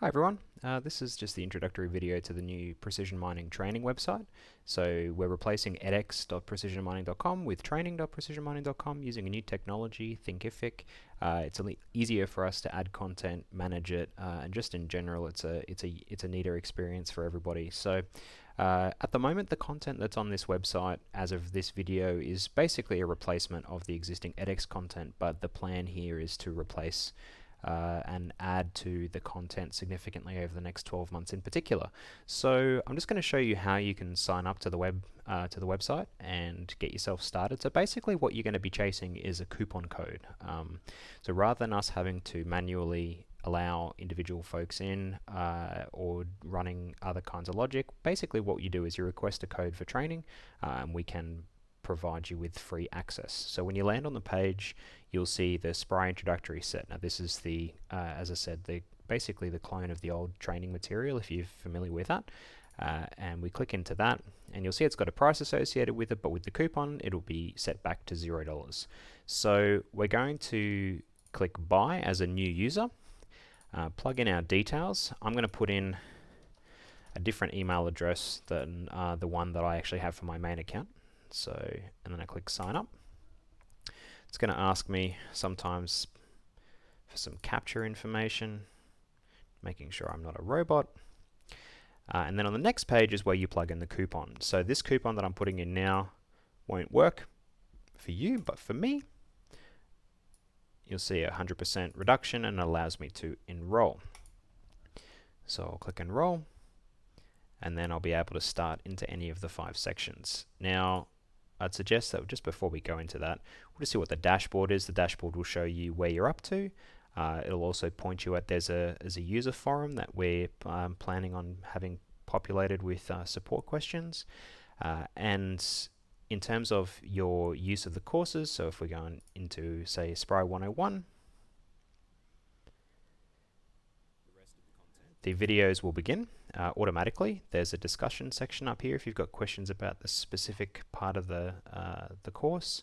Hi everyone, this is just the introductory video to the new precision mining training website. So we're replacing edX.precisionmining.com with training.precisionmining.com using a new technology, Thinkific. It's a easier for us to add content, manage it, and just in general, it's a neater experience for everybody. So at the moment, the content that's on this website as of this video is basically a replacement of the existing edX content, but the plan here is to replace and add to the content significantly over the next 12 months in particular. So I'm just going to show you how you can sign up to the website and get yourself started. So basically what you're going to be chasing is a coupon code. So rather than us having to manually allow individual folks in or running other kinds of logic, basically what you do is you request a code for training and we can provide you with free access. So when you land on the page, you'll see the Spry introductory set. Now this is the, as I said, basically the clone of the old training material if you're familiar with that. And we click into that and you'll see it's got a price associated with it, but with the coupon it'll be set back to $0. So we're going to click buy as a new user, plug in our details. I'm going to put in a different email address than the one that I actually have for my main account. So, and then I click sign up. It's going to ask me sometimes for some capture information, making sure I'm not a robot. And then on the next page is where you plug in the coupon. So this coupon that I'm putting in now won't work for you, but for me, you'll see a 100% reduction and it allows me to enroll. So I'll click enroll and then I'll be able to start into any of the 5 sections. Now, I'd suggest that just before we go into that, we'll just see what the dashboard is. The dashboard will show you where you're up to. It'll also point you at there's a user forum that we're planning on having populated with support questions. And in terms of your use of the courses, so if we're going into, say, Spry 101, the videos will begin automatically. There's a discussion section up here if you've got questions about the specific part of the course.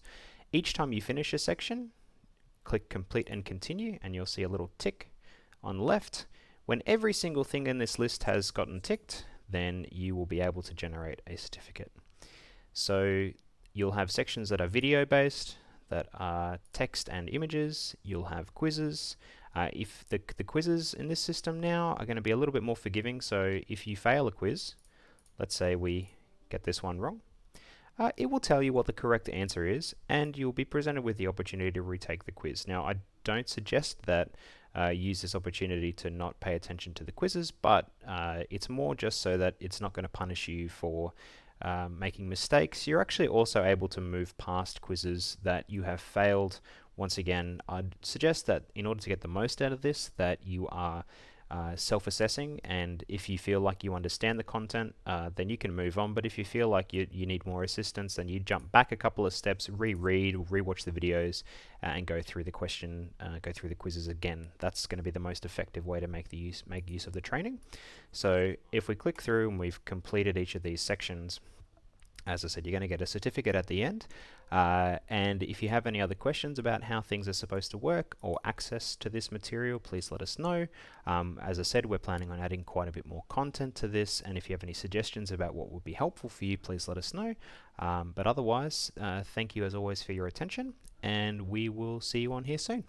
Each time you finish a section, click complete and continue and you'll see a little tick on the left. When every single thing in this list has gotten ticked, then you will be able to generate a certificate. So you'll have sections that are video based, that are text and images. You'll have quizzes. If the quizzes in this system now are going to be a little bit more forgiving, so if you fail a quiz, let's say we get this one wrong, it will tell you what the correct answer is and you'll be presented with the opportunity to retake the quiz. Now I don't suggest that use this opportunity to not pay attention to the quizzes, but it's more just so that it's not going to punish you for making mistakes. You're actually also able to move past quizzes that you have failed. Once again, I'd suggest that in order to get the most out of this, that you are self-assessing, and if you feel like you understand the content, then you can move on. But if you feel like you need more assistance, then you jump back a couple of steps, reread, rewatch the videos, and go through the quizzes again. That's going to be the most effective way to make use of the training. So if we click through and we've completed each of these sections, as I said, you're going to get a certificate at the end. And if you have any other questions about how things are supposed to work or access to this material, please let us know. As I said, we're planning on adding quite a bit more content to this, and if you have any suggestions about what would be helpful for you, please let us know. But otherwise, thank you as always for your attention, and we will see you on here soon.